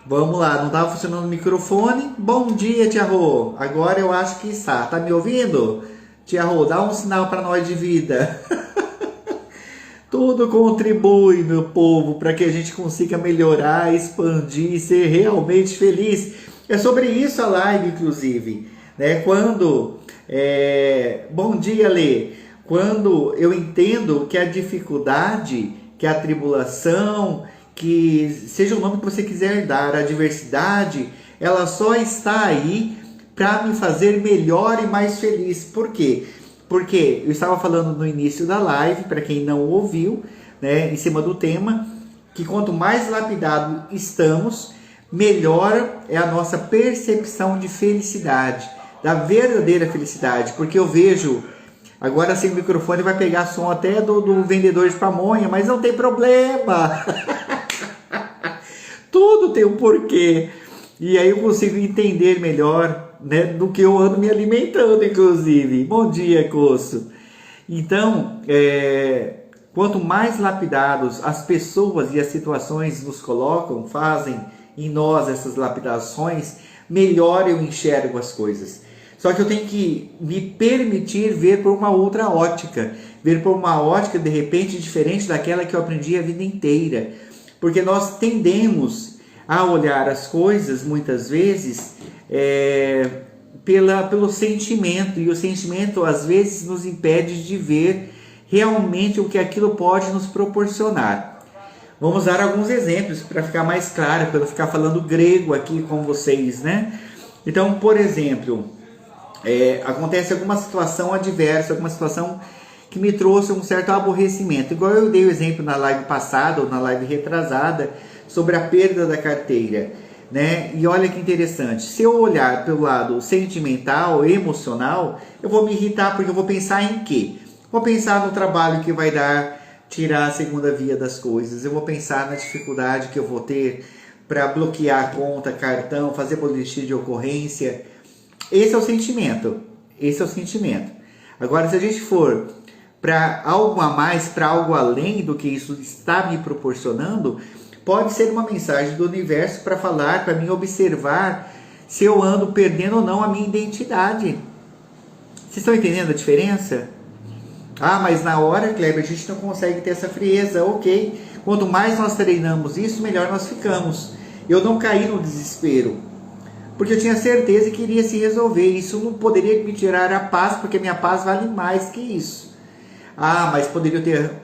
Vamos lá, não estava funcionando o microfone? Bom dia, Tia Rô. Agora eu acho que está. Tá me ouvindo? Tia Rô, dá um sinal para nós de vida. Tudo contribui, meu povo, para que a gente consiga melhorar, expandir, ser realmente feliz. É sobre isso a live, inclusive. Né? Bom dia, Lê. Quando eu entendo que a dificuldade, que a tribulação, que seja o nome que você quiser dar, a adversidade, ela só está aí para me fazer melhor e mais feliz. Por quê? Porque eu estava falando no início da live, para quem não ouviu, né, em cima do tema, que quanto mais lapidado estamos, melhor é a nossa percepção de felicidade, da verdadeira felicidade. Porque eu vejo, agora sem o microfone vai pegar som até do vendedor de pamonha, mas não tem problema. Tudo tem um porquê. E aí eu consigo entender melhor, né, do que eu ando me alimentando, inclusive. Bom dia, Coço. Então, quanto mais lapidados as pessoas e as situações nos colocam, fazem em nós essas lapidações, melhor eu enxergo as coisas. Só que eu tenho que me permitir ver por uma outra ótica. Ver por uma ótica, de repente, diferente daquela que eu aprendi a vida inteira. Porque nós tendemos a olhar as coisas, muitas vezes, pelo sentimento. E o sentimento, às vezes, nos impede de ver realmente o que aquilo pode nos proporcionar. Vamos dar alguns exemplos para ficar mais claro, para eu ficar falando grego aqui com vocês, né? Então, por exemplo, acontece alguma situação adversa, alguma situação que me trouxe um certo aborrecimento. Igual eu dei o exemplo na live passada, ou na live retrasada, sobre a perda da carteira, né? E olha que interessante, se eu olhar pelo lado sentimental, emocional, eu vou me irritar porque eu vou pensar em quê? Vou pensar no trabalho que vai dar, tirar a segunda via das coisas, eu vou pensar na dificuldade que eu vou ter para bloquear a conta, cartão, fazer boletim de ocorrência. Esse é o sentimento, Agora, se a gente for para algo a mais, para algo além do que isso está me proporcionando, pode ser uma mensagem do universo para falar, para mim observar se eu ando perdendo ou não a minha identidade. Vocês estão entendendo a diferença? Ah, mas na hora, Kleber, a gente não consegue ter essa frieza. Ok, quanto mais nós treinamos isso, melhor nós ficamos. Eu não caí no desespero, porque eu tinha certeza que iria se resolver. Isso não poderia me tirar a paz, porque minha paz vale mais que isso. Ah, mas poderia...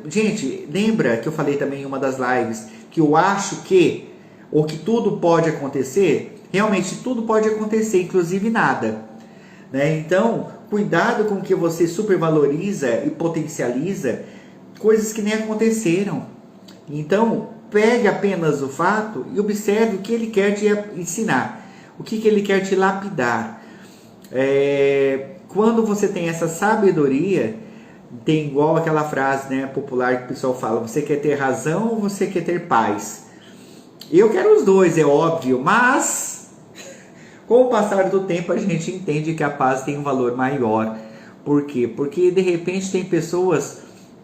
Gente, lembra que eu falei também em uma das lives que eu acho que, ou que tudo pode acontecer? Realmente tudo pode acontecer, inclusive nada, né? Então, cuidado com o que você supervaloriza e potencializa coisas que nem aconteceram. Então, pegue apenas o fato e observe o que ele quer te ensinar, o que ele quer te lapidar. Quando você tem essa sabedoria, tem igual aquela frase, né, popular que o pessoal fala: você quer ter razão ou você quer ter paz? Eu quero os dois, é óbvio, mas com o passar do tempo a gente entende que a paz tem um valor maior. Por quê? Porque de repente tem pessoas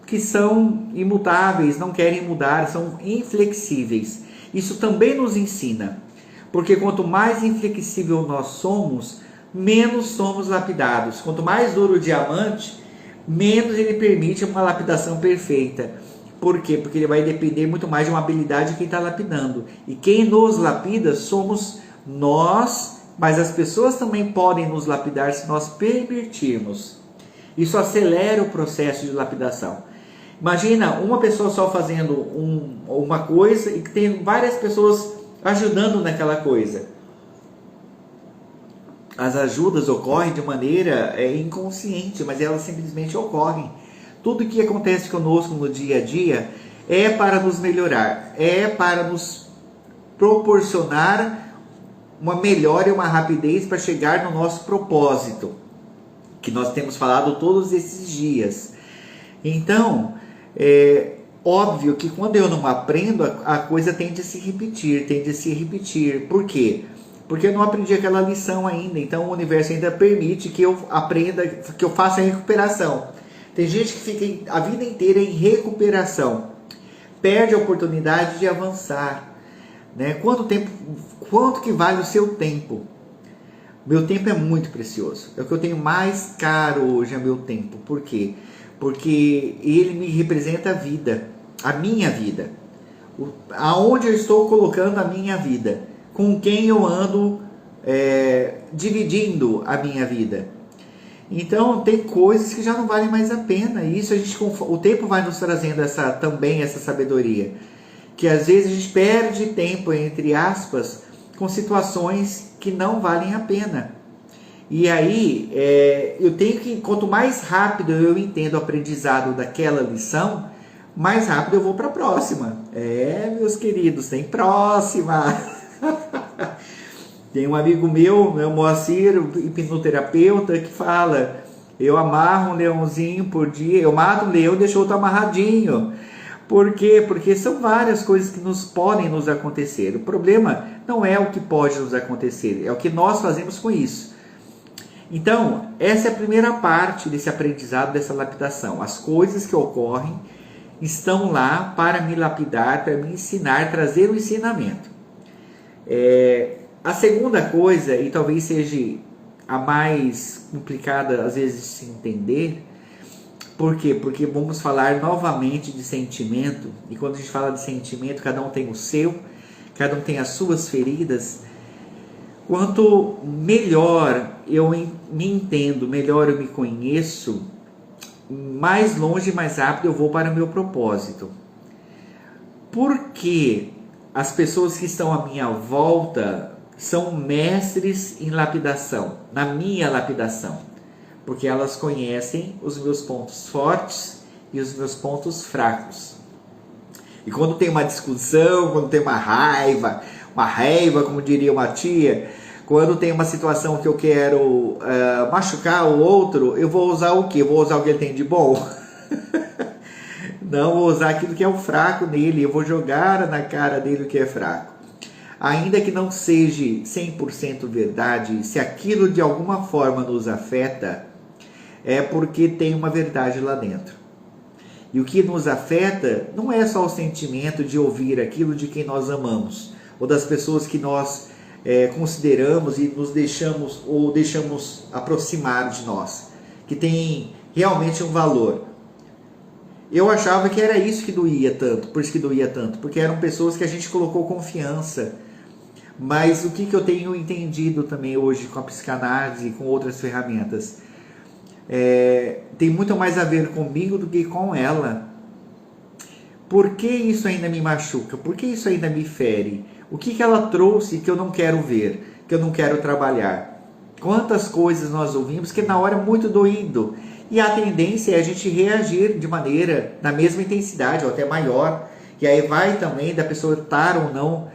que são imutáveis, não querem mudar, são inflexíveis. Isso também nos ensina, porque quanto mais inflexível nós somos, menos somos lapidados. Quanto mais duro o diamante, menos ele permite uma lapidação perfeita. Por quê? Porque ele vai depender muito mais de uma habilidade de quem está lapidando. E quem nos lapida somos nós, mas as pessoas também podem nos lapidar se nós permitirmos. Isso acelera o processo de lapidação. Imagina uma pessoa só fazendo uma coisa e que tem várias pessoas ajudando naquela coisa. As ajudas ocorrem de maneira inconsciente, mas elas simplesmente ocorrem. Tudo que acontece conosco no dia a dia é para nos melhorar, é para nos proporcionar uma melhora e uma rapidez para chegar no nosso propósito, que nós temos falado todos esses dias. Então, é óbvio que quando eu não aprendo, a coisa tende a se repetir. Por quê? Porque eu não aprendi aquela lição ainda. Então o universo ainda permite que eu aprenda, que eu faça a recuperação. Tem gente que fica a vida inteira em recuperação, perde a oportunidade de avançar. né? Quanto que vale o seu tempo? Meu tempo é muito precioso. É o que eu tenho mais caro hoje, é meu tempo. Por quê? Porque ele me representa a vida, a minha vida. Aonde eu estou colocando a minha vida? Com quem eu ando dividindo a minha vida? Então tem coisas que já não valem mais a pena. E isso o tempo vai nos trazendo também essa sabedoria. Que às vezes a gente perde tempo, entre aspas, com situações que não valem a pena. E aí, eu tenho que, quanto mais rápido eu entendo o aprendizado daquela lição, mais rápido eu vou para a próxima. Meus queridos, tem próxima. Tem um amigo meu, Moacir, hipnoterapeuta, que fala: eu amarro um leãozinho por dia, eu mato um leão e deixo outro amarradinho. Por quê? Porque são várias coisas que podem nos acontecer. O problema não é o que pode nos acontecer, é o que nós fazemos com isso. Então, essa é a primeira parte desse aprendizado, dessa lapidação. As coisas que ocorrem estão lá para me lapidar, para me ensinar, trazer o ensinamento. A segunda coisa, e talvez seja a mais complicada às vezes de se entender, por quê? Porque vamos falar novamente de sentimento, e quando a gente fala de sentimento, cada um tem o seu, cada um tem as suas feridas. Quanto melhor eu me entendo, melhor eu me conheço, mais longe e mais rápido eu vou para o meu propósito. Porque as pessoas que estão à minha volta são mestres em lapidação, na minha lapidação. Porque elas conhecem os meus pontos fortes e os meus pontos fracos. E quando tem uma discussão, quando tem uma raiva, como diria uma tia, quando tem uma situação que eu quero machucar o outro, eu vou usar o quê? Eu vou usar o que ele tem de bom? Não, vou usar aquilo que é o fraco nele, eu vou jogar na cara dele o que é fraco. Ainda que não seja 100% verdade, se aquilo de alguma forma nos afeta, é porque tem uma verdade lá dentro. E o que nos afeta não é só o sentimento de ouvir aquilo de quem nós amamos, ou das pessoas que nós consideramos e nos deixamos aproximar de nós, que tem realmente um valor. Eu achava que era isso que doía tanto, por isso que doía tanto, porque eram pessoas que a gente colocou confiança. Mas o que eu tenho entendido também hoje com a psicanálise e com outras ferramentas, tem muito mais a ver comigo do que com ela. Por que isso ainda me machuca? Por que isso ainda me fere? O que ela trouxe que eu não quero ver, que eu não quero trabalhar? Quantas coisas nós ouvimos que na hora é muito doído. E a tendência é a gente reagir de maneira, na mesma intensidade ou até maior. E aí vai também da pessoa estar ou não,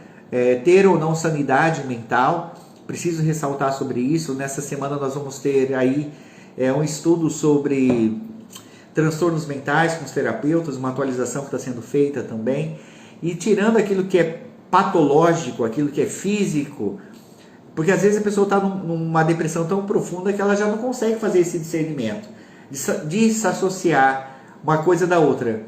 ter ou não sanidade mental. Preciso ressaltar sobre isso. Nessa semana nós vamos ter aí um estudo sobre transtornos mentais com os terapeutas, uma atualização que está sendo feita também, e tirando aquilo que é patológico, aquilo que é físico, porque às vezes a pessoa está numa depressão tão profunda que ela já não consegue fazer esse discernimento, de se associar uma coisa da outra.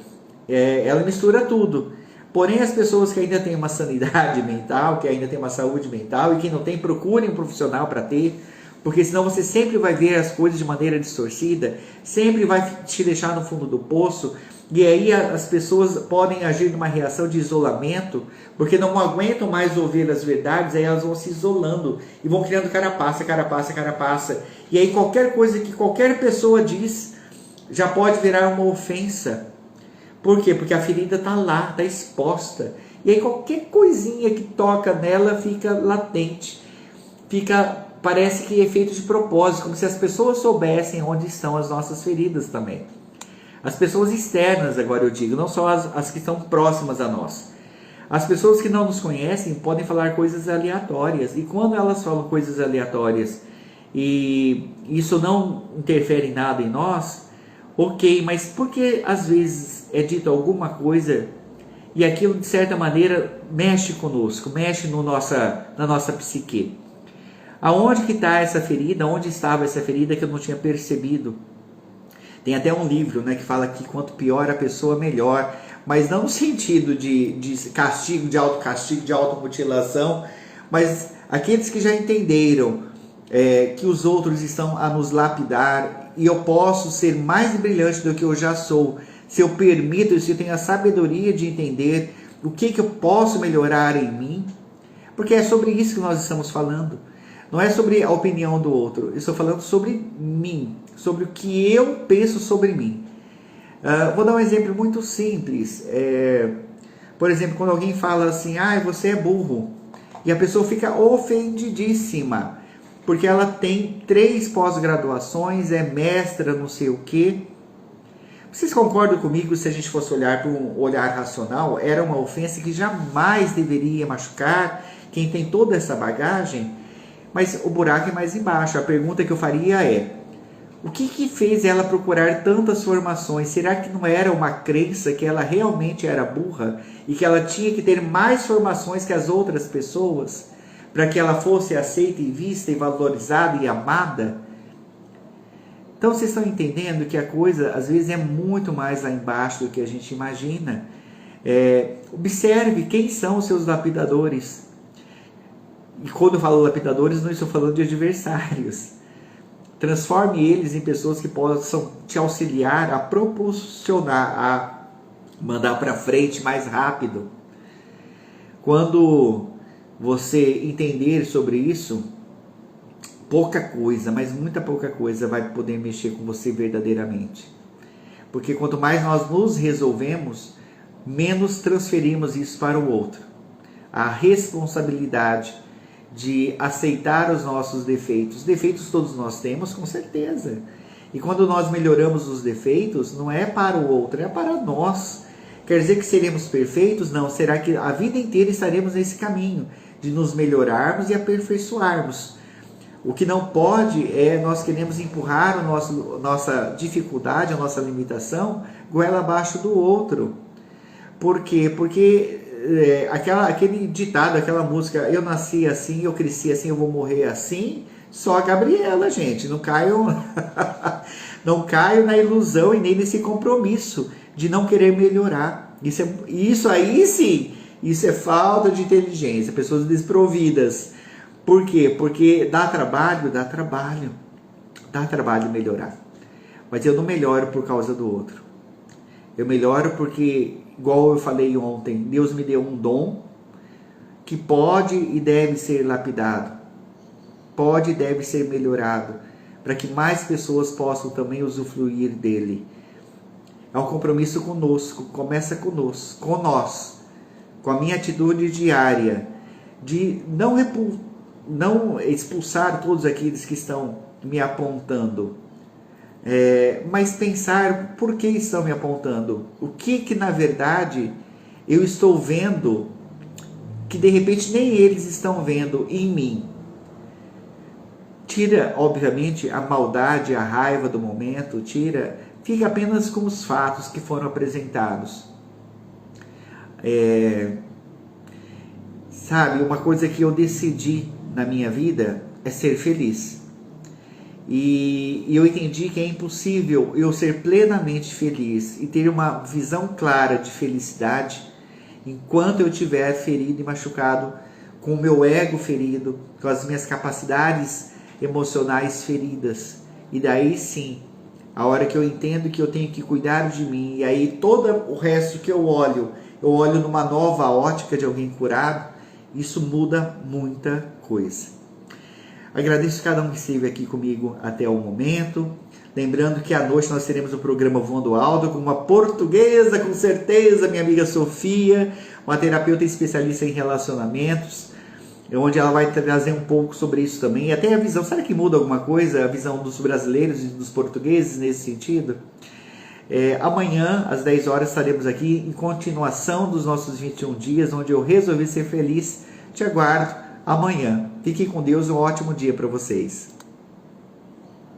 Ela mistura tudo. Porém, as pessoas que ainda têm uma sanidade mental, que ainda têm uma saúde mental e que não têm, procurem um profissional para ter, porque senão você sempre vai ver as coisas de maneira distorcida, sempre vai te deixar no fundo do poço, e aí as pessoas podem agir numa reação de isolamento, porque não aguentam mais ouvir as verdades, aí elas vão se isolando, e vão criando carapaça, e aí qualquer coisa que qualquer pessoa diz, já pode virar uma ofensa. Por quê? Porque a ferida está lá, está exposta, e aí qualquer coisinha que toca nela fica latente, parece que é feito de propósito, como se as pessoas soubessem onde estão as nossas feridas também. As pessoas externas, agora eu digo, não só as que estão próximas a nós. As pessoas que não nos conhecem podem falar coisas aleatórias, e quando elas falam coisas aleatórias e isso não interfere em nada em nós, ok, mas por que às vezes é dito alguma coisa e aquilo de certa maneira mexe conosco, mexe na nossa psique? Aonde que está essa ferida? Onde estava essa ferida que eu não tinha percebido? Tem até um livro, que fala que quanto pior a pessoa, melhor. mas não no sentido de castigo, de autocastigo, de automutilação, mas aqueles que já entenderam que os outros estão a nos lapidar e eu posso ser mais brilhante do que eu já sou, se eu permito, se eu tenho a sabedoria de entender o que eu posso melhorar em mim, porque é sobre isso que nós estamos falando. Não é sobre a opinião do outro, eu estou falando sobre mim, sobre o que eu penso sobre mim. Vou dar um exemplo muito simples. Por exemplo, quando alguém fala assim, você é burro, e a pessoa fica ofendidíssima, porque ela tem 3 pós-graduações, é mestra não sei o quê. Vocês concordam comigo, se a gente fosse olhar por um olhar racional, era uma ofensa que jamais deveria machucar quem tem toda essa bagagem? Mas o buraco é mais embaixo. A pergunta que eu faria é: o que fez ela procurar tantas formações? Será que não era uma crença que ela realmente era burra e que ela tinha que ter mais formações que as outras pessoas para que ela fosse aceita e vista e valorizada e amada? Então vocês estão entendendo que a coisa às vezes é muito mais lá embaixo do que a gente imagina. Observe quem são os seus lapidadores. E quando eu falo lapidadores, não estou falando de adversários. Transforme eles em pessoas que possam te auxiliar a propulsionar, a mandar para frente mais rápido. Quando você entender sobre isso, pouca coisa, mas muita pouca coisa vai poder mexer com você verdadeiramente. Porque quanto mais nós nos resolvemos, menos transferimos isso para o outro. A responsabilidade de aceitar os nossos defeitos. Defeitos todos nós temos, com certeza. E quando nós melhoramos os defeitos, não é para o outro, é para nós. Quer dizer que seremos perfeitos? Não. Será que a vida inteira estaremos nesse caminho de nos melhorarmos e aperfeiçoarmos? O que não pode é nós queremos empurrar a nossa dificuldade, a nossa limitação, goela abaixo do outro. Por quê? Porque aquele ditado, aquela música, eu nasci assim, eu cresci assim, eu vou morrer assim, só a Gabriela, gente, não caio na ilusão e nem nesse compromisso de não querer melhorar. Isso aí sim, isso é falta de inteligência, pessoas desprovidas. Por quê? Porque dá trabalho melhorar, mas eu não melhoro por causa do outro, eu melhoro porque, igual eu falei ontem, Deus me deu um dom que pode e deve ser lapidado, pode e deve ser melhorado, para que mais pessoas possam também usufruir dele. É um compromisso conosco, começa conosco, com nós, com a minha atitude diária, de não expulsar todos aqueles que estão me apontando, mas pensar por que estão me apontando, o que na verdade eu estou vendo que de repente nem eles estão vendo em mim. Tira, obviamente, a maldade, a raiva do momento, fica apenas com os fatos que foram apresentados. Sabe, uma coisa que eu decidi na minha vida é ser feliz. E eu entendi que é impossível eu ser plenamente feliz e ter uma visão clara de felicidade enquanto eu estiver ferido e machucado, com o meu ego ferido, com as minhas capacidades emocionais feridas. E daí sim, a hora que eu entendo que eu tenho que cuidar de mim, e aí todo o resto que eu olho numa nova ótica de alguém curado, isso muda muita coisa. Agradeço cada um que esteve aqui comigo até o momento. Lembrando que à noite nós teremos o programa Voando Alto com uma portuguesa, com certeza, minha amiga Sofia, uma terapeuta especialista em relacionamentos, onde ela vai trazer um pouco sobre isso também. E até a visão, será que muda alguma coisa a visão dos brasileiros e dos portugueses nesse sentido? Amanhã, às 10 horas, estaremos aqui em continuação dos nossos 21 dias, onde eu resolvi ser feliz. Te aguardo amanhã. Fiquem com Deus, um ótimo dia para vocês.